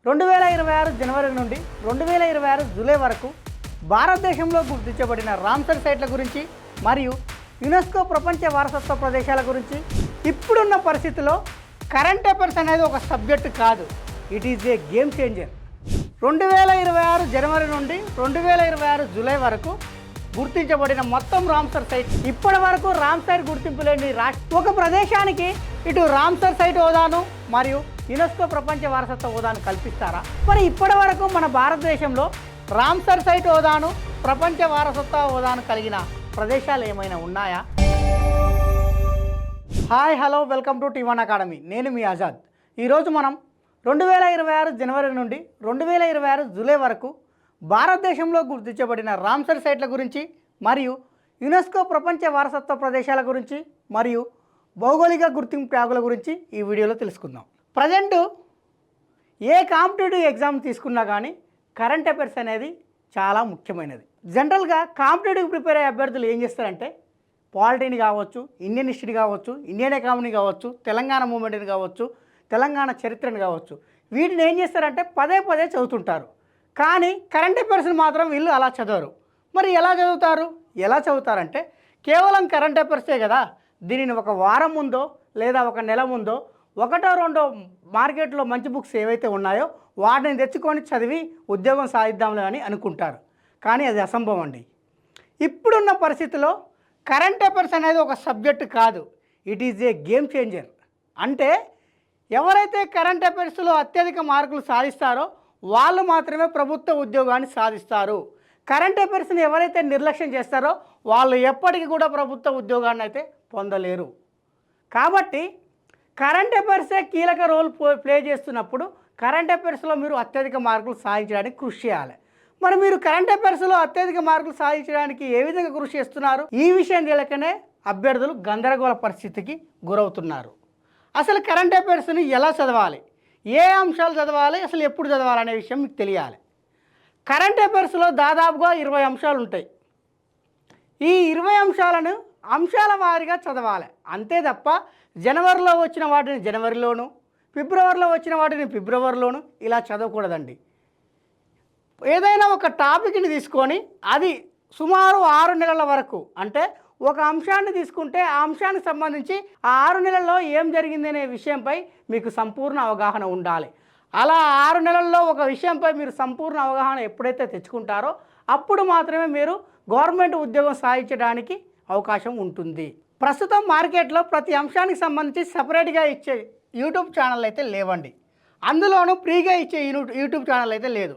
2026 జనవరి నుండి 2026 జూలై వరకు భారతదేశంలో గుర్తించబడిన రామ్సర్ సైట్ల గురించి మరియు యునెస్కో ప్రపంచ వారసత్వ ప్రదేశాల గురించి ఇప్పుడున్న పరిస్థితిలో కరెంట్ అఫైర్స్ అనేది ఒక సబ్జెక్టు కాదు, it is a game changer. 2026 జనవరి నుండి 2026 జూలై వరకు గుర్తించబడిన మొత్తం రామ్సర్ సైట్ ఇప్పటి వరకు రామ్సర్ గుర్తింపు లేని ఒక ప్రదేశానికి ఇటు రామ్సర్ సైట్ హోదాను మరియు యునెస్కో ప్రపంచ వారసత్వ హోదాను కల్పిస్తారా? మరి ఇప్పటి వరకు మన భారతదేశంలో రామ్సర్ సైట్ హోదాను ప్రపంచ వారసత్వ హోదాను కలిగిన ప్రదేశాలు ఏమైనా ఉన్నాయా? Hi hello welcome to T one academy. నేను మీ ఆజాద్. ఈరోజు మనం 2026 జనవరి నుండి 2026 జూలై వరకు భారతదేశంలో గుర్తించబడిన రామ్సర్ సైట్ల గురించి మరియు యునెస్కో ప్రపంచ వారసత్వ ప్రదేశాల గురించి మరియు భౌగోళిక గుర్తింపు ట్యాగుల గురించి ఈ వీడియోలో తెలుసుకుందాం. ప్రజెంట్ ఏ కాంపిటేటివ్ ఎగ్జామ్ తీసుకున్నా కానీ కరెంట్ అఫైర్స్ అనేది చాలా ముఖ్యమైనది. జనరల్గా కాంపిటేటివ్ ప్రిపేర్ అయ్యే అభ్యర్థులు ఏం చేస్తారంటే పాలిటీని కావచ్చు, ఇండియన్ హిస్టరీ కావచ్చు, ఇండియన్ ఎకానమీ కావచ్చు, తెలంగాణ మూమెంట్ని కావచ్చు, తెలంగాణ చరిత్రని కావచ్చు, వీటిని ఏం చేస్తారంటే పదే పదే చదువుతుంటారు. కానీ కరెంట్ అఫైర్స్ని మాత్రం వీళ్ళు అలా చదవరు. మరి ఎలా చదువుతారంటే కేవలం కరెంట్ అఫైర్సే కదా, దీనిని ఒక వారం ముందో లేదా ఒక నెల ముందో ఒకటో రెండో మార్కెట్లో మంచి బుక్స్ ఏవైతే ఉన్నాయో వాటిని తెచ్చుకొని చదివి ఉద్యోగం సాధిద్దాంలే అని అనుకుంటారు. కానీ అది అసంభవం అండి. ఇప్పుడున్న పరిస్థితిలో కరెంట్ అఫైర్స్ అనేది ఒక సబ్జెక్టు కాదు, it is a game changer. అంటే ఎవరైతే కరెంట్ అఫైర్స్లో అత్యధిక మార్కులు సాధిస్తారో వాళ్ళు మాత్రమే ప్రభుత్వ ఉద్యోగాన్ని సాధిస్తారు. కరెంట్ అఫైర్స్ని ఎవరైతే నిర్లక్ష్యం చేస్తారో వాళ్ళు ఎప్పటికీ కూడా ప్రభుత్వ ఉద్యోగాన్ని అయితే పొందలేరు. కాబట్టి కరెంట్ అఫైర్సే కీలక రోల్ ప్లే చేస్తున్నప్పుడు కరెంట్ అఫైర్స్లో మీరు అత్యధిక మార్కులు సాధించడానికి కృషి చేయాలి. మరి మీరు కరెంట్ అఫైర్స్లో అత్యధిక మార్కులు సాధించడానికి ఏ విధంగా కృషి చేస్తున్నారు? ఈ విషయం తెలియకనే అభ్యర్థులు గందరగోళ పరిస్థితికి గురవుతున్నారు. అసలు కరెంట్ అఫైర్స్ని ఎలా చదవాలి, ఏ అంశాలు చదవాలి, అసలు ఎప్పుడు చదవాలి అనే విషయం మీకు తెలియాలి. కరెంట్ అఫైర్స్లో దాదాపుగా 20 అంశాలు ఉంటాయి. ఈ 20 అంశాలను అంశాల వారీగా చదవాలి. అంతే తప్ప జనవరిలో వచ్చిన వాటిని జనవరిలోను, ఫిబ్రవరిలో వచ్చిన వాటిని ఫిబ్రవరిలోను ఇలా చదవకూడదండి. ఏదైనా ఒక టాపిక్ని తీసుకొని అది సుమారు 6 నెలల వరకు, అంటే ఒక అంశాన్ని తీసుకుంటే ఆ అంశానికి సంబంధించి ఆ 6 నెలల్లో ఏం జరిగింది అనే విషయంపై మీకు సంపూర్ణ అవగాహన ఉండాలి. అలా 6 నెలల్లో ఒక విషయంపై మీరు సంపూర్ణ అవగాహన ఎప్పుడైతే తెచ్చుకుంటారో అప్పుడు మాత్రమే మీరు గవర్నమెంట్ ఉద్యోగం సాధించడానికి అవకాశం ఉంటుంది. ప్రస్తుతం మార్కెట్లో ప్రతి అంశానికి సంబంధించి సపరేట్గా ఇచ్చే యూట్యూబ్ ఛానల్ అయితే లేవండి. అందులోనూ ఫ్రీగా ఇచ్చే యూట్యూబ్ ఛానల్ అయితే లేదు.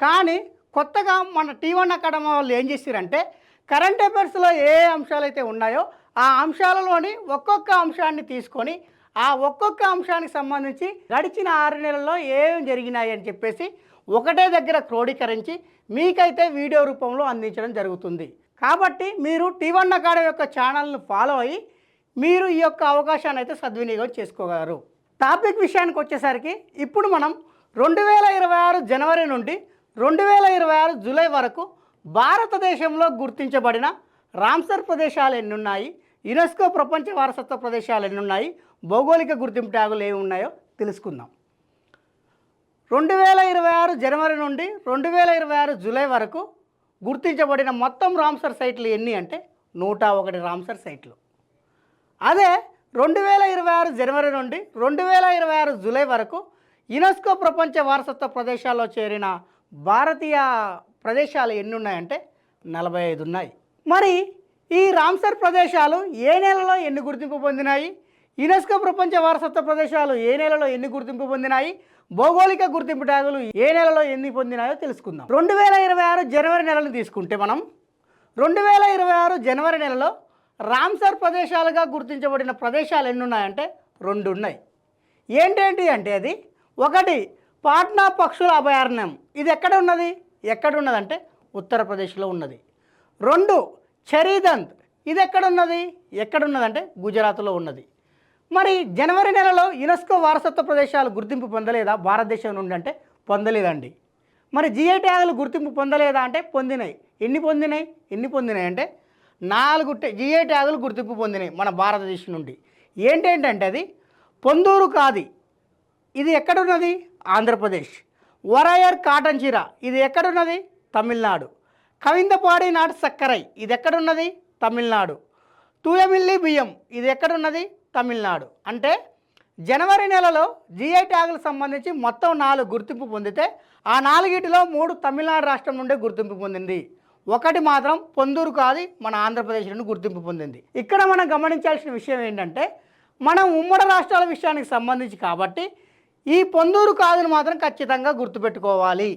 కానీ కొత్తగా మన టీ1 అకాడమీ వాళ్ళు ఏం చేశారంటే కరెంట్ అఫైర్స్లో ఏ అంశాలు అయితే ఉన్నాయో ఆ అంశాలలోని ఒక్కొక్క అంశాన్ని తీసుకొని ఆ ఒక్కొక్క అంశానికి సంబంధించి గడిచిన 6 నెలల్లో ఏం జరిగినాయి అని చెప్పేసి ఒకటే దగ్గర క్రోడీకరించి మీకైతే వీడియో రూపంలో అందించడం జరుగుతుంది. కాబట్టి మీరు టీ1 అకాడమీ యొక్క ఛానల్ను ఫాలో అయ్యి మీరు ఈ యొక్క అవకాశాన్ని అయితే సద్వినియోగం చేసుకోగలరు. టాపిక్ విషయానికి వచ్చేసరికి ఇప్పుడు మనం 2026 జనవరి నుండి 2026 జూలై వరకు భారతదేశంలో గుర్తించబడిన రామ్సర్ ప్రదేశాలు ఎన్ని ఉన్నాయి, యునెస్కో ప్రపంచ వారసత్వ ప్రదేశాలు ఎన్ని ఉన్నాయి, భౌగోళిక గుర్తింపు ట్యాగులు ఏమి ఉన్నాయో తెలుసుకుందాం. 2026 జనవరి నుండి 2026 జూలై వరకు గుర్తించబడిన మొత్తం రామ్సర్ సైట్లు ఎన్ని అంటే 101 రామ్సర్ సైట్లు. అదే 2026 జనవరి నుండి 2026 జూలై వరకు యునెస్కో ప్రపంచ వారసత్వ ప్రదేశాల్లో చేరిన భారతీయ ప్రదేశాలు ఎన్ని ఉన్నాయంటే 45 ఉన్నాయి. మరి ఈ రామ్సర్ ప్రదేశాలు ఏ నెలలో ఎన్ని గుర్తింపు పొందినాయి, యునెస్కో ప్రపంచ వారసత్వ ప్రదేశాలు ఏ నెలలో ఎన్ని గుర్తింపు పొందినాయి, భౌగోళిక గుర్తింపు ట్యాగులు ఏ నెలలో ఎన్ని పొందినాయో తెలుసుకుందాం. 2026 జనవరి నెలను తీసుకుంటే మనం 2026 జనవరి నెలలో రామ్సర్ ప్రదేశాలుగా గుర్తించబడిన ప్రదేశాలు ఎన్ని ఉన్నాయంటే 2 ఉన్నాయి. ఏంటేంటి అంటే అది ఒకటి పాట్నా పక్షుల అభయారణ్యం, ఇది ఎక్కడున్నదంటే ఉత్తరప్రదేశ్లో ఉన్నది. 2 చరీదంత్, ఇది ఎక్కడున్నదంటే గుజరాత్లో ఉన్నది. మరి జనవరి నెలలో యునెస్కో వారసత్వ ప్రదేశాలు గుర్తింపు పొందలేదా భారతదేశం నుండి అంటే పొందలేదండి. మరి జిఐ ట్యాగులు గుర్తింపు పొందలేదా అంటే పొందినాయి. ఎన్ని పొందినాయి అంటే 4 జిఐ ట్యాగులు గుర్తింపు పొందినాయి మన భారతదేశం నుండి. ఏంటంటే అది పొందూరు ఖాదీ, ఇది ఎక్కడున్నది ఆంధ్రప్రదేశ్. వరయర్ కాటన్ చీర ఇది ఎక్కడున్నది? తమిళనాడు. కవిందపాడి నాటు సక్కరై ఇది ఎక్కడున్నది? తమిళనాడు. తూయమిల్లి బియ్యం ఇది ఎక్కడున్నది? తమిళనాడు. అంటే జనవరి నెలలో జిఐ ట్యాగులకు సంబంధించి మొత్తం 4 గుర్తింపు పొందితే ఆ 4టిలో 3 తమిళనాడు రాష్ట్రం నుండే గుర్తింపు పొందింది. ఒకటి మాత్రం పొందూరు కాదు మన ఆంధ్రప్రదేశ్ నుండి గుర్తింపు పొందింది. ఇక్కడ మనం గమనించాల్సిన విషయం ఏంటంటే మనం ఉమ్మడి రాష్ట్రాల విషయానికి సంబంధించి కాబట్టి ఈ పొందూరు కాదును మాత్రం ఖచ్చితంగా గుర్తుపెట్టుకోవాలి.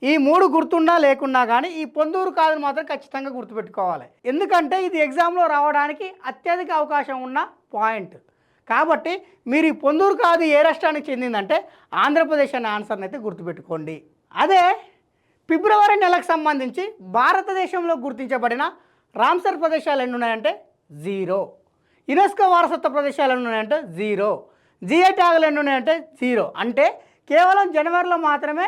ఈ 3 గుర్తున్నా లేకున్నా కానీ ఈ పొందూరు కాదును మాత్రం ఖచ్చితంగా గుర్తుపెట్టుకోవాలి. ఎందుకంటే ఇది ఎగ్జామ్లో రావడానికి అత్యధిక అవకాశం ఉన్న పాయింట్. కాబట్టి మీరు ఈ పొందూరు కాదు ఏ రాష్ట్రానికి చెందిందంటే ఆంధ్రప్రదేశ్ అనే ఆన్సర్ని అయితే గుర్తుపెట్టుకోండి. అదే ఫిబ్రవరి నెలకు సంబంధించి భారతదేశంలో గుర్తించబడిన రామ్సర్ ప్రదేశాలు ఎన్ని ఉన్నాయంటే 0. యునెస్కో వారసత్వ ప్రదేశాలు ఎన్ని ఉన్నాయంటే 0. జిఐ ట్యాగులు ఎన్ని ఉన్నాయంటే 0. అంటే కేవలం జనవరిలో మాత్రమే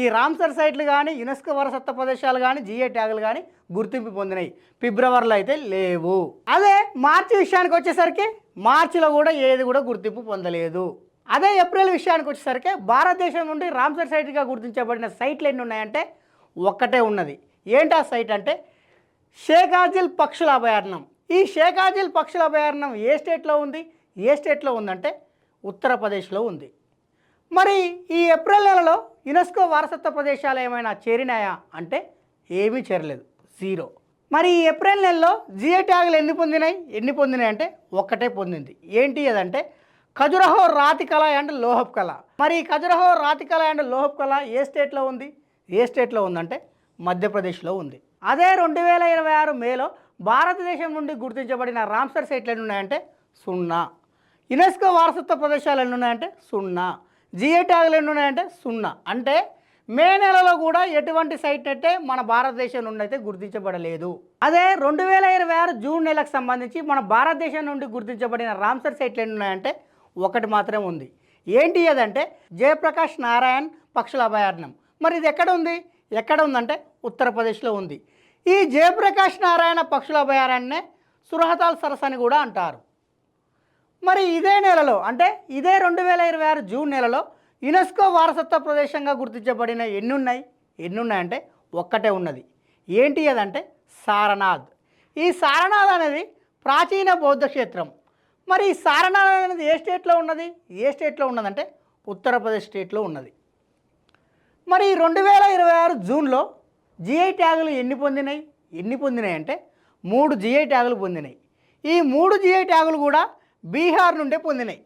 ఈ రామ్సర్ సైట్లు కానీ యునెస్కో వారసత్వ ప్రదేశాలు కానీ జిఐ ట్యాగులు కానీ గుర్తింపు పొందినాయి. ఫిబ్రవరిలో అయితే లేవు. అదే మార్చి విషయానికి వచ్చేసరికి మార్చిలో కూడా ఏది కూడా గుర్తింపు పొందలేదు. అదే ఏప్రిల్ విషయానికి వచ్చేసరికి భారతదేశం నుండి రామ్సర్ సైట్గా గుర్తించబడిన సైట్లు ఎన్ని ఉన్నాయంటే ఒక్కటే ఉన్నది. ఏంటి ఆ సైట్ అంటే షేకాజిల్ పక్షుల అభయారణ్యం. ఈ షేకాజిల్ పక్షుల అభయారణ్యం ఏ స్టేట్లో ఉంది? ఏ స్టేట్లో ఉందంటే ఉత్తరప్రదేశ్లో ఉంది. మరి ఈ ఏప్రిల్ నెలలో యునెస్కో వారసత్వ ప్రదేశాలు ఏమైనా చేరినాయా అంటే ఏమీ చేరలేదు, 0. మరి ఈ ఏప్రిల్ నెలలో జిఐ ట్యాగులు ఎన్ని పొందినాయి అంటే ఒక్కటే పొందింది. ఏంటి అదంటే ఖజురహో రాతి కళ అండ్ లోహప్ కళ. మరి ఈ ఖజురహో రాతి కళ అండ్ లోహప్ కళ ఏ స్టేట్లో ఉంది? ఏ స్టేట్లో ఉందంటే మధ్యప్రదేశ్లో ఉంది. అదే 2026 మేలో భారతదేశం నుండి గుర్తించబడిన రామ్సర్ సైట్లు ఎన్ని ఉన్నాయంటే 0. యునెస్కో వారసత్వ ప్రదేశాలు ఎన్ని ఉన్నాయంటే 0. జిఐ ట్యాగులు ఎన్ని ఉన్నాయంటే 0. అంటే మే నెలలో కూడా ఎటువంటి సైట్ అయితే మన భారతదేశం నుండి అయితే గుర్తించబడలేదు. అదే 2026 జూన్ నెలకు సంబంధించి మన భారతదేశం నుండి గుర్తించబడిన రామ్సర్ సైట్లు ఎన్ని ఉన్నాయంటే ఒకటి మాత్రమే ఉంది. ఏంటి అదంటే జయప్రకాష్ నారాయణ్ పక్షుల అభయారణ్యం. మరి ఇది ఎక్కడ ఉంది? ఎక్కడ ఉందంటే ఉత్తరప్రదేశ్లో ఉంది. ఈ జయప్రకాష్ నారాయణ పక్షుల అభయారణ్యాన్ని సురహతాల్ సరస్సు అని కూడా అంటారు. మరి ఇదే నెలలో అంటే ఇదే 2026 జూన్ నెలలో యునెస్కో వారసత్వ ప్రదేశంగా గుర్తించబడిన ఎన్ని ఉన్నాయంటే ఒక్కటే ఉన్నది. ఏంటి అదంటే సారనాథ్. ఈ సారనాథ్ అనేది ప్రాచీన బౌద్ధ క్షేత్రం. మరి ఈ సారనాథ్ అనేది ఏ స్టేట్లో ఉన్నది? ఏ స్టేట్లో ఉన్నదంటే ఉత్తరప్రదేశ్ స్టేట్లో ఉన్నది. మరి 2026 జూన్లో జిఐ ట్యాగులు ఎన్ని పొందినాయి అంటే 3 జిఐ ట్యాగులు పొందినాయి. ఈ 3 జిఐ ట్యాగులు కూడా బీహార్ నుండే పొందినాయి.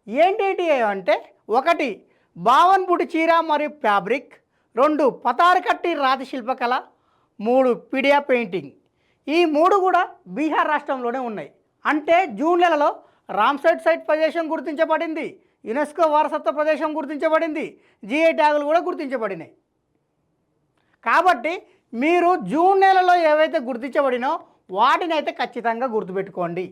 ఏంటి అంటే 1 బావన్పుటి చీర మరియు ఫ్యాబ్రిక్, 2 పతారకట్టి రాతి శిల్పకళ, 3 పిడియా పెయింటింగ్. ఈ 3 కూడా బీహార్ రాష్ట్రంలోనే ఉన్నాయి. అంటే జూన్ నెలలో రామ్సర్ సైట్ ప్రదేశం గుర్తించబడింది, యునెస్కో వారసత్వ ప్రదేశం గుర్తించబడింది, జిఐ ట్యాగులు కూడా గుర్తించబడినాయి. కాబట్టి మీరు జూన్ నెలలో ఏవైతే గుర్తించబడినో వాటిని అయితే ఖచ్చితంగా గుర్తుపెట్టుకోండి.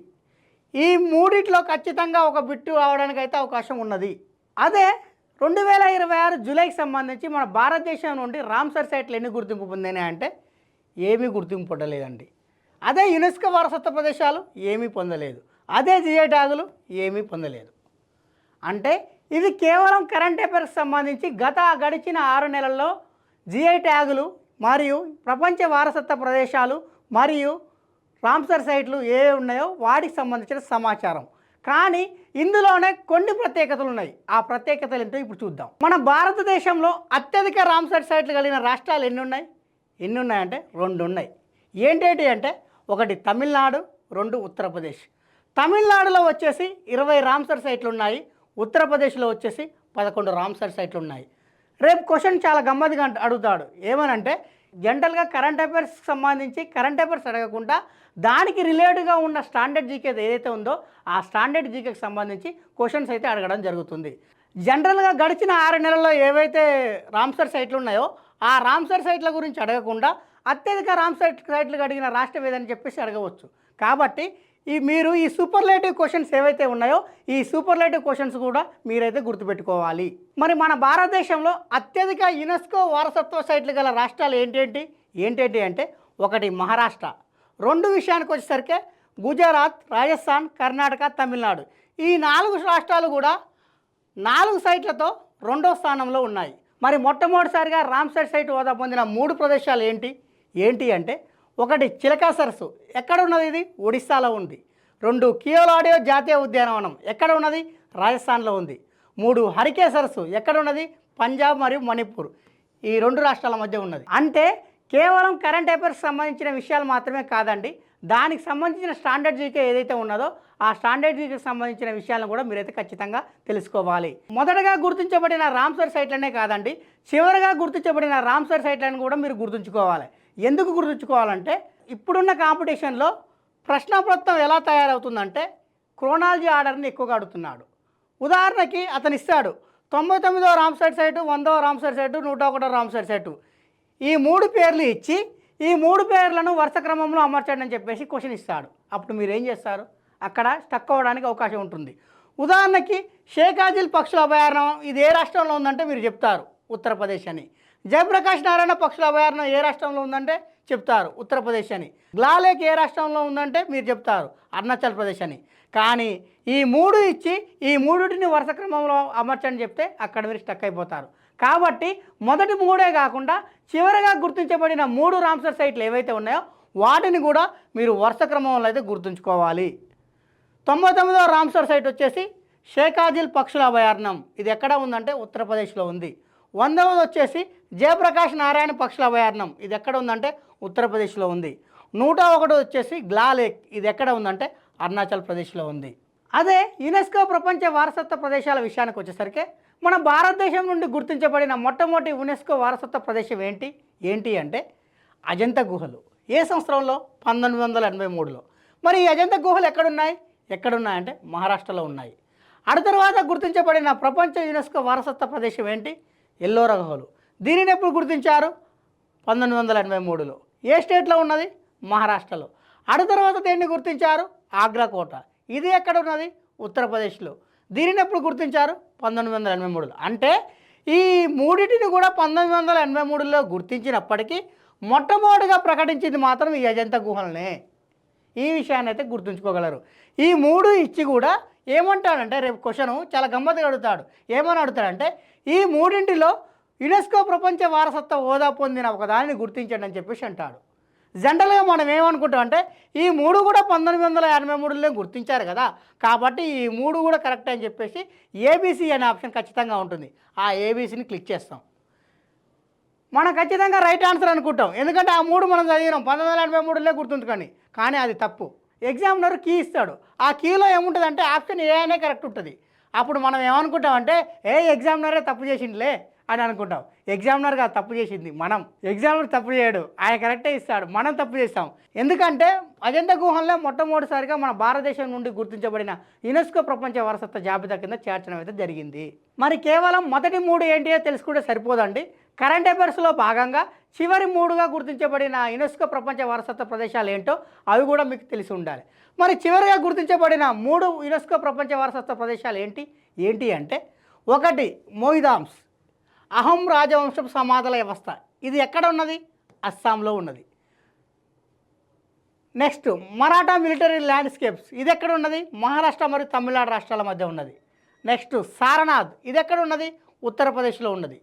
ఈ 3టిలో ఖచ్చితంగా ఒక బిట్టు రావడానికి అయితే అవకాశం ఉన్నది. అదే 2026 జూలైకి సంబంధించి మన భారతదేశం నుండి రామ్సర్ సైట్లు ఎన్ని గుర్తింపు పొందినాయి అంటే ఏమీ గుర్తింపు పొందలేదండి. అదే యునెస్కో వారసత్వ ప్రదేశాలు ఏమీ పొందలేదు. అదే జిఐ ట్యాగులు ఏమీ పొందలేదు. అంటే ఇది కేవలం కరెంట్ అఫైర్స్కి సంబంధించి గడిచిన 6 నెలల్లో జిఐ ట్యాగులు మరియు ప్రపంచ వారసత్వ ప్రదేశాలు మరియు రామ్సర్ సైట్లు ఏ ఉన్నాయో వాటికి సంబంధించిన సమాచారం. కానీ ఇందులోనే కొన్ని ప్రత్యేకతలు ఉన్నాయి. ఆ ప్రత్యేకతలు ఏంటో ఇప్పుడు చూద్దాం. మన భారతదేశంలో అత్యధిక రామ్సర్ సైట్లు కలిగిన రాష్ట్రాలు ఎన్ని ఉన్నాయంటే 2 ఉన్నాయి. ఏంటి అంటే 1 తమిళనాడు, 2 ఉత్తరప్రదేశ్. తమిళనాడులో వచ్చేసి 20 రామ్సర్ సైట్లు ఉన్నాయి, ఉత్తరప్రదేశ్లో వచ్చేసి 11 రామ్సర్ సైట్లు ఉన్నాయి. రేపు క్వశ్చన్ చాలా గమ్మత్తుగా అడుగుతాడు. ఏమనంటే జనరల్గా కరెంట్ అఫైర్స్కి సంబంధించి కరెంట్ అఫైర్స్ అడగకుండా దానికి రిలేటెడ్గా ఉన్న స్టాండర్డ్ జీకే ఏదైతే ఉందో ఆ స్టాండర్డ్ జీకేకి సంబంధించి క్వశ్చన్స్ అయితే అడగడం జరుగుతుంది. జనరల్గా గడిచిన 6 నెలల్లో ఏవైతే రామ్సర్ సైట్లు ఉన్నాయో ఆ రామ్సర్ సైట్ల గురించి అడగకుండా అత్యధిక రామ్సర్ సైట్లు అడిగిన రాష్ట్రం ఏదని చెప్పేసి అడగవచ్చు. కాబట్టి మీరు ఈ సూపర్లేటివ్ క్వశ్చన్స్ ఏవైతే ఉన్నాయో ఈ సూపర్లేటివ్ క్వశ్చన్స్ కూడా మీరైతే గుర్తుపెట్టుకోవాలి. మరి మన భారతదేశంలో అత్యధిక యునెస్కో వారసత్వ సైట్లు గల రాష్ట్రాలు ఏంటి అంటే 1 మహారాష్ట్ర, 2 విషయానికి వచ్చేసరికి గుజరాత్, రాజస్థాన్, కర్ణాటక, తమిళనాడు. ఈ 4 రాష్ట్రాలు కూడా 4 సైట్లతో రెండో స్థానంలో ఉన్నాయి. మరి మొట్టమొదటిసారిగా రామ్సర్ సైట్ హోదా పొందిన 3 ప్రదేశాలు ఏంటి అంటే, ఒకటి చిలకా సరస్సు, ఎక్కడ ఉన్నది? ఇది ఒడిస్సాలో ఉంది. 2 కియోలాడియో జాతీయ ఉద్యానవనం, ఎక్కడ ఉన్నది? రాజస్థాన్లో ఉంది. 3 హరికే సరస్సు, ఎక్కడ ఉన్నది? పంజాబ్ మరియు మణిపూర్, ఈ 2 రాష్ట్రాల మధ్య ఉన్నది. అంటే కేవలం కరెంట్ అఫైర్స్ సంబంధించిన విషయాలు మాత్రమే కాదండి, దానికి సంబంధించిన స్టాండర్డ్ జీకే ఏదైతే ఉన్నదో ఆ స్టాండర్డ్ జీకేకి సంబంధించిన విషయాలను కూడా మీరైతే ఖచ్చితంగా తెలుసుకోవాలి. మొదటగా గుర్తించబడిన రామ్సర్ సైట్లనే కాదండి, చివరిగా గుర్తించబడిన రామ్సర్ సైట్లను కూడా మీరు గుర్తుంచుకోవాలి. ఎందుకు గుర్తుంచుకోవాలంటే, ఇప్పుడున్న కాంపిటీషన్లో ప్రశ్నపత్రం ఎలా తయారవుతుందంటే క్రోనాలజీ ఆర్డర్ని ఎక్కువగా అడుగుతున్నాడు. ఉదాహరణకి అతను ఇస్తాడు 99వ రామ్సర్ సైటు, 100వ రామ్సర్ సైటు, 101వ రామ్సర్ సైటు, ఈ 3 పేర్లు ఇచ్చి ఈ 3 పేర్లను వరుస క్రమంలో అమర్చండి అని చెప్పేసి క్వశ్చన్ ఇస్తాడు. అప్పుడు మీరు ఏం చేస్తారు? అక్కడ స్టక్ అవ్వడానికి అవకాశం ఉంటుంది. ఉదాహరణకి షేకాజిల్ పక్షుల అభయారణ్యం ఇది ఏ రాష్ట్రంలో ఉందంటే మీరు చెప్తారు ఉత్తరప్రదేశ్ అని. జయప్రకాష్ నారాయణ పక్షుల అభయారణ్యం ఏ రాష్ట్రంలో ఉందంటే చెప్తారు ఉత్తరప్రదేశ్ అని. గ్లాలేక్ ఏ రాష్ట్రంలో ఉందంటే మీరు చెప్తారు అరుణాచల్ ప్రదేశ్ అని. కానీ ఈ 3 ఇచ్చి ఈ 3టిని వరుస క్రమంలో అమర్చని చెప్తే అక్కడ మీరు స్టక్ అయిపోతారు. కాబట్టి మొదటి 3 కాకుండా చివరిగా గుర్తించబడిన 3 రామ్సర్ సైట్లు ఏవైతే ఉన్నాయో వాటిని కూడా మీరు వరుస క్రమంలో అయితే గుర్తుంచుకోవాలి. 99వ రామ్సర్ సైట్ వచ్చేసి షేకాజిల్ పక్షుల అభయారణ్యం, ఇది ఎక్కడ ఉందంటే ఉత్తరప్రదేశ్లో ఉంది. 100వది వచ్చేసి జయప్రకాష్ నారాయణ పక్షుల అభయారణ్యం, ఇది ఎక్కడ ఉందంటే ఉత్తరప్రదేశ్లో ఉంది. 101 వచ్చేసి గ్లాలేక్, ఇది ఎక్కడ ఉందంటే అరుణాచల్ ప్రదేశ్లో ఉంది. అదే యునెస్కో ప్రపంచ వారసత్వ ప్రదేశాల విషయానికి వచ్చేసరికి మన భారతదేశం నుండి గుర్తించబడిన మొట్టమొదటి యునెస్కో వారసత్వ ప్రదేశం ఏంటి అంటే అజంతా గుహలు. ఏ సంవత్సరంలో? 1983లో. మరి ఈ అజంతా గుహలు ఎక్కడున్నాయంటే మహారాష్ట్రలో ఉన్నాయి. ఆ తర్వాత గుర్తించబడిన ప్రపంచ యునెస్కో వారసత్వ ప్రదేశం ఎల్లోర గుహలు. దీనిని ఎప్పుడు గుర్తించారు? 1983లో. ఏ స్టేట్లో ఉన్నది? మహారాష్ట్రలో. ఆ తర్వాత దేన్ని గుర్తించారు? ఆగ్రా కోట, ఇది ఎక్కడ ఉన్నది? ఉత్తరప్రదేశ్లో. దీనిని ఎప్పుడు గుర్తించారు? 1983లో. అంటే ఈ 3టిని కూడా 1983లో గుర్తించినప్పటికీ మొట్టమొదటిగా ప్రకటించింది మాత్రం ఈ అజంతా గుహలనే. ఈ విషయాన్ని అయితే గుర్తుంచుకోగలరు. ఈ 3 ఇచ్చి కూడా ఏమంటాడంటే, రేపు క్వశ్చను చాలా గమ్మత్తుగా అడుగుతాడు. ఏమని అడుగుతాడంటే, ఈ 3టిలో యునెస్కో ప్రపంచ వారసత్వ హోదా పొందిన ఒక దానిని గుర్తించండి అని చెప్పేసి అంటాడు. జనరల్గా మనం ఏమనుకుంటాం అంటే ఈ 3 కూడా 1983లో గుర్తించారు కదా, కాబట్టి ఈ 3 కూడా కరెక్ట్ అని చెప్పేసి ఏబీసీ అనే ఆప్షన్ ఖచ్చితంగా ఉంటుంది. ఆ ఏబీసీని క్లిక్ చేస్తాం, మనం ఖచ్చితంగా రైట్ ఆన్సర్ అనుకుంటాం. ఎందుకంటే ఆ 3 మనం చదివినాం, 1983లో గుర్తుంచుకొని. కానీ అది తప్పు. ఎగ్జామినర్ కీ ఇస్తాడు, ఆ కీలో ఏముంటుంది అంటే ఆప్షన్ ఏ అనే కరెక్ట్ ఉంటుంది. అప్పుడు మనం ఏమనుకుంటామంటే ఎగ్జామినరే తప్పు చేసిందిలే అని అనుకుంటాం. ఎగ్జామినర్గా తప్పు చేసింది మనం, ఎగ్జామినర్ తప్పు చేయడు, ఆయన కరెక్టే ఇస్తాడు, మనం తప్పు చేస్తాం. ఎందుకంటే అజంతా గుహల్లో మొట్టమొదటిసారిగా మన భారతదేశం నుండి గుర్తించబడిన యునెస్కో ప్రపంచ వారసత్వ జాబితా కింద చేర్చడం అయితే జరిగింది. మరి కేవలం మొదటి 3 ఏంటియో తెలుసుకుంటే సరిపోదండి. కరెంట్ అఫైర్స్లో భాగంగా చివరి 3గా గుర్తించబడిన యునెస్కో ప్రపంచ వారసత్వ ప్రదేశాలు ఏంటో అవి కూడా మీకు తెలిసి ఉండాలి. మరి చివరిగా గుర్తించబడిన 3 యునెస్కో ప్రపంచ వారసత్వ ప్రదేశాలు ఏంటి అంటే, ఒకటి మొయిదాంస్, అహం రాజవంశం సమాధుల వ్యవస్థ, ఇది ఎక్కడ ఉన్నది? అస్సాంలో ఉన్నది. నెక్స్ట్ మరాఠా మిలిటరీ ల్యాండ్స్కేప్స్, ఇది ఎక్కడ ఉన్నది? మహారాష్ట్ర మరియు తమిళనాడు రాష్ట్రాల మధ్య ఉన్నది. నెక్స్ట్ సారనాథ్, ఇది ఎక్కడ ఉన్నది? ఉత్తరప్రదేశ్లో ఉన్నది.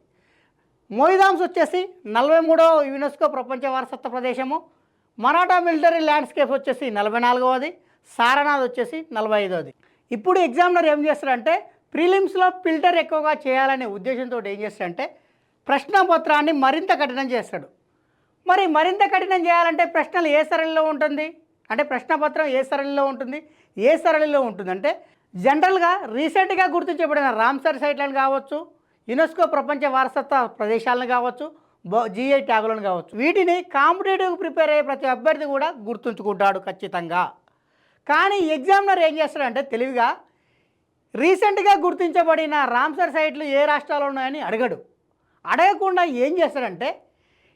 మొయిదాంస్ వచ్చేసి 43వ యునెస్కో ప్రపంచ వారసత్వ ప్రదేశము, మరాఠా మిలిటరీ ల్యాండ్స్కేప్ వచ్చేసి 44వది, సారనాథ్ వచ్చేసి 45వది. ఇప్పుడు ఎగ్జామినర్ ఏం చేస్తారంటే ప్రిలిమ్స్లో ఫిల్టర్ ఎక్కువగా చేయాలనే ఉద్దేశంతో ఏం చేస్తాడంటే ప్రశ్నపత్రాన్ని మరింత కఠినం చేస్తాడు. మరి మరింత కఠినం చేయాలంటే ప్రశ్నలు ఏ సరళిలో ఉంటుంది అంటే ప్రశ్నపత్రం ఏ సరళిలో ఉంటుందంటే జనరల్గా రీసెంట్గా గుర్తించబడిన రామ్సర్ సైట్లను కావచ్చు, యునెస్కో ప్రపంచ వారసత్వ ప్రదేశాలను కావచ్చు, జీఐ ట్యాగులను కావచ్చు, వీటిని కాంపిటేటివ్ ప్రిపేర్ అయ్యే ప్రతి అభ్యర్థి కూడా గుర్తుంచుకుంటాడు ఖచ్చితంగా. కానీ ఎగ్జామినర్ ఏం చేస్తాడంటే తెలివిగా రీసెంట్గా గుర్తించబడిన రామ్సర్ సైట్లు ఏ రాష్ట్రాల్లో ఉన్నాయని అడగకుండా ఏం చేస్తాడంటే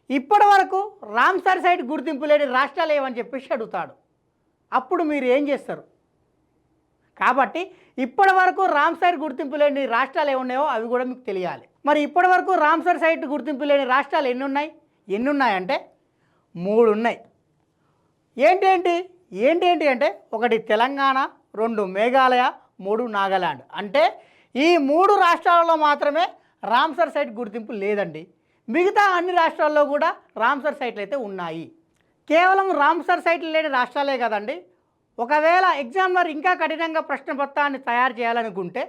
ఇప్పటి వరకు రామ్సర్ సైట్ గుర్తింపు లేని రాష్ట్రాలు ఏమని చెప్పేసి అడుగుతాడు. అప్పుడు మీరు ఏం చేస్తారు? కాబట్టి ఇప్పటి వరకు రామ్సర్ గుర్తింపు లేని రాష్ట్రాలు ఏమున్నాయో అవి కూడా మీకు తెలియాలి. మరి ఇప్పటి వరకు రామ్సర్ సైట్ గుర్తింపు లేని రాష్ట్రాలు ఎన్ని ఉన్నాయంటే 3 ఉన్నాయి. ఏంటి అంటే ఒకటి తెలంగాణ, 2 మేఘాలయ, 3 నాగాలాండ్. అంటే ఈ 3 రాష్ట్రాలలో మాత్రమే రామ్సర్ సైట్ గుర్తింపు లేదండి. మిగతా అన్ని రాష్ట్రాల్లో కూడా రామ్సర్ సైట్లు అయితే ఉన్నాయి. కేవలం రామ్సర్ సైట్లు లేని రాష్ట్రాలే కదండి. ఒకవేళ ఎగ్జామినర్ ఇంకా కఠినంగా ప్రశ్నపత్రాన్ని తయారు చేయాలనుకుంటే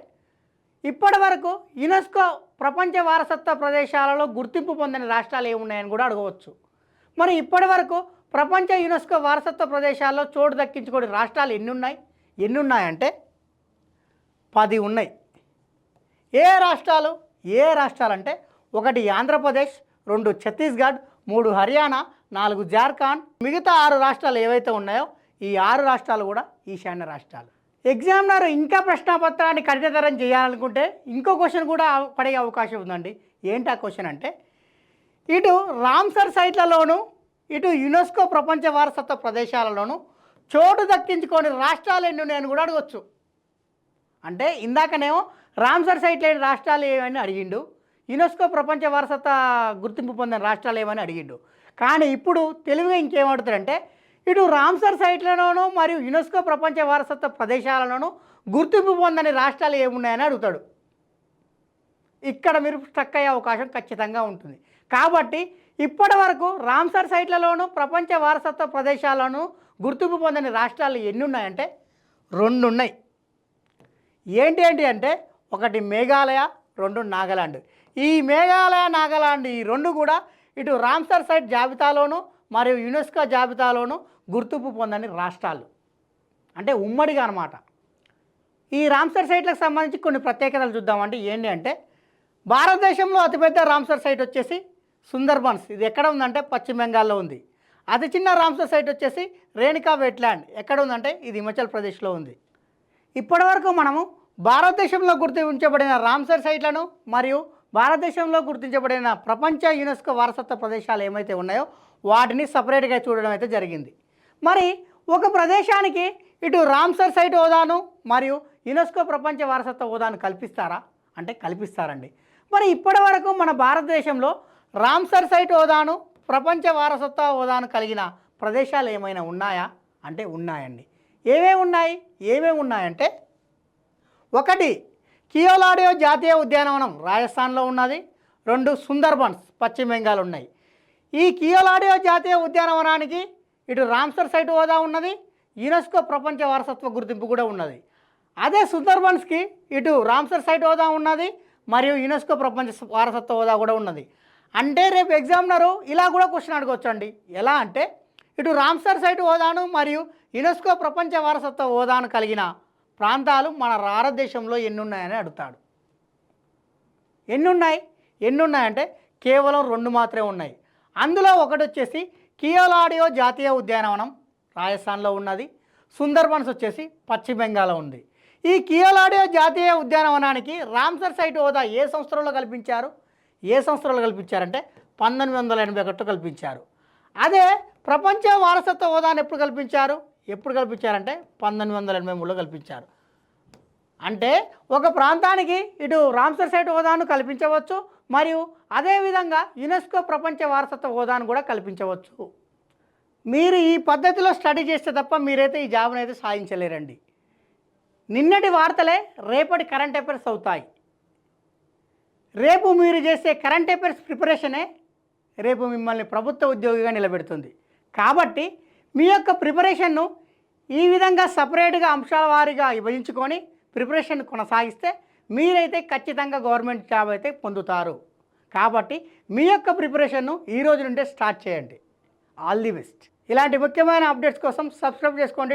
ఇప్పటి వరకు యునెస్కో ప్రపంచ వారసత్వ ప్రదేశాలలో గుర్తింపు పొందిన రాష్ట్రాలు ఏమున్నాయని కూడా అడగవచ్చు. మరి ఇప్పటి వరకు ప్రపంచ యునెస్కో వారసత్వ ప్రదేశాల్లో చోటు దక్కించుకునే రాష్ట్రాలు ఎన్ని ఉన్నాయంటే 10 ఉన్నాయి. ఏ రాష్ట్రాలు అంటే 1 ఆంధ్రప్రదేశ్, 2 ఛత్తీస్గఢ్, 3 హర్యానా, 4 జార్ఖండ్, మిగతా 6 రాష్ట్రాలు ఏవైతే ఉన్నాయో ఈ 6 రాష్ట్రాలు కూడా ఈశాన్య రాష్ట్రాలు. ఎగ్జామినర్ ఇంకా ప్రశ్నపత్రాన్ని కఠినతరం చేయాలనుకుంటే ఇంకో క్వశ్చన్ కూడా పడే అవకాశం ఉందండి. ఏంటి ఆ క్వశ్చన్ అంటే, ఇటు రామ్సర్ సైట్లలోనూ ఇటు యునెస్కో ప్రపంచ వారసత్వ ప్రదేశాలలోనూ చోటు దక్కించుకొని రాష్ట్రాలు ఎన్ని ఉన్నాయని కూడా అడగవచ్చు. అంటే ఇందాకనేమో రామ్సర్ సైట్ లేని రాష్ట్రాలు ఏమని అడిగిండు, యునెస్కో ప్రపంచ వారసత్వ గుర్తింపు పొందిన రాష్ట్రాలు ఏమని అడిగిండు. కానీ ఇప్పుడు తెలివిగా ఇంకేమడుతారంటే ఇటు రామ్సర్ సైట్లలోనూ మరియు యునెస్కో ప్రపంచ వారసత్వ ప్రదేశాలలోనూ గుర్తింపు పొందని రాష్ట్రాలు ఏమున్నాయని అడుగుతాడు. ఇక్కడ మీరు స్ట్రక్ అయ్యే అవకాశం ఖచ్చితంగా ఉంటుంది. కాబట్టి ఇప్పటి వరకు రామ్సర్ సైట్లలోనూ ప్రపంచ వారసత్వ ప్రదేశాలను గుర్తింపు పొందని రాష్ట్రాలు ఎన్ని ఉన్నాయంటే 2 ఉన్నాయి. ఏంటి అంటే 1 మేఘాలయ, 2 నాగాలాండ్. ఈ మేఘాలయ, నాగాలాండ్ ఈ 2 కూడా ఇటు రామ్సర్ సైట్ జాబితాలోను మరియు యునెస్కో జాబితాలోను గుర్తింపు పొందని రాష్ట్రాలు, అంటే ఉమ్మడిగా అన్నమాట. ఈ రామ్సర్ సైట్లకు సంబంధించి కొన్ని ప్రత్యేకతలు చూద్దామంటే ఏంటి అంటే, భారతదేశంలో అతిపెద్ద రామ్సర్ సైట్ వచ్చేసి సుందర్బన్స్. ఇది ఎక్కడ ఉందంటే పశ్చిమ బెంగాల్లో ఉంది. అతి చిన్న రామ్సర్ సైట్ వచ్చేసి రేణుకా వెట్లాండ్ ఎక్కడ ఉందంటే ఇది హిమాచల్ ప్రదేశ్లో ఉంది. ఇప్పటివరకు మనము భారతదేశంలో గుర్తించబడిన రామ్సర్ సైట్లను మరియు భారతదేశంలో గుర్తించబడిన ప్రపంచ యునెస్కో వారసత్వ ప్రదేశాలు ఏమైతే ఉన్నాయో వాటిని సపరేట్గా చూడడం అయితే జరిగింది. మరి ఒక ప్రదేశానికి ఇటు రామ్సర్ సైట్ హోదాను మరియు యునెస్కో ప్రపంచ వారసత్వ హోదాను కల్పిస్తారా అంటే కల్పిస్తారండి. మరి ఇప్పటి వరకు మన భారతదేశంలో రామ్సర్ సైట్ హోదాను ప్రపంచ వారసత్వ హోదాను కలిగిన ప్రదేశాలు ఏమైనా ఉన్నాయా అంటే ఉన్నాయండి. ఏమేమి ఉన్నాయంటే 1 కియోలాడియో జాతీయ ఉద్యానవనం రాజస్థాన్లో ఉన్నది. 2 సుందర్బన్స్ పశ్చిమ బెంగాల్ ఉన్నాయి. ఈ కియోలాడియో జాతీయ ఉద్యానవనానికి ఇటు రామ్సర్ సైట్ హోదా ఉన్నది, యునెస్కో ప్రపంచ వారసత్వ గుర్తింపు కూడా ఉన్నది. అదే సుందర్బన్స్కి ఇటు రామ్సర్ సైట్ హోదా ఉన్నది మరియు యునెస్కో ప్రపంచ వారసత్వ హోదా కూడా ఉన్నది. అంటే రేపు ఎగ్జామినరు ఇలా కూడా క్వశ్చన్ అడగవచ్చు అండి. ఎలా అంటే ఇటు రామ్సర్ సైట్ హోదాను మరియు యునెస్కో ప్రపంచ వారసత్వ హోదాను కలిగిన ప్రాంతాలు మన భారతదేశంలో ఎన్ని ఉన్నాయని అడుగుతాడు. ఎన్ని ఉన్నాయంటే కేవలం 2 మాత్రమే ఉన్నాయి. అందులో ఒకటి వచ్చేసి కియోలాడియో జాతీయ ఉద్యానవనం రాజస్థాన్లో ఉన్నది, సుందర్బన్స్ వచ్చేసి పశ్చిమ బెంగాల్లో ఉంది. ఈ కియోలాడియో జాతీయ ఉద్యానవనానికి రామ్సర్ సైట్ హోదా ఏ సంవత్సరంలో కల్పించారంటే 1981 కల్పించారు. అదే ప్రపంచ వారసత్వ హోదాను ఎప్పుడు కల్పించారంటే 1983లో కల్పించారు. అంటే ఒక ప్రాంతానికి ఇటు రామ్సర్ సైట్ హోదాను కల్పించవచ్చు మరియు అదేవిధంగా యునెస్కో ప్రపంచ వారసత్వ హోదాను కూడా కల్పించవచ్చు. మీరు ఈ పద్ధతిలో స్టడీ చేస్తే తప్ప మీరైతే ఈ జాబ్ని అయితే సాధించలేరండి. నిన్నటి వార్తలే రేపటి కరెంట్ అఫైర్స్ అవుతాయి. రేపు మీరు చేసే కరెంట్ అఫైర్స్ ప్రిపరేషనే రేపు మిమ్మల్ని ప్రభుత్వ ఉద్యోగిగా నిలబెడుతుంది. కాబట్టి మీ యొక్క ప్రిపరేషన్ను ఈ విధంగా సపరేట్గా అంశాల వారీగా విభజించుకొని ప్రిపరేషన్ కొనసాగిస్తే మీరైతే ఖచ్చితంగా గవర్నమెంట్ జాబ్ అయితే పొందుతారు. కాబట్టి మీ యొక్క ప్రిపరేషన్ను ఈ రోజు నుండే స్టార్ట్ చేయండి. All the best. ఇలాంటి ముఖ్యమైన అప్డేట్స్ కోసం సబ్స్క్రైబ్ చేసుకోండి.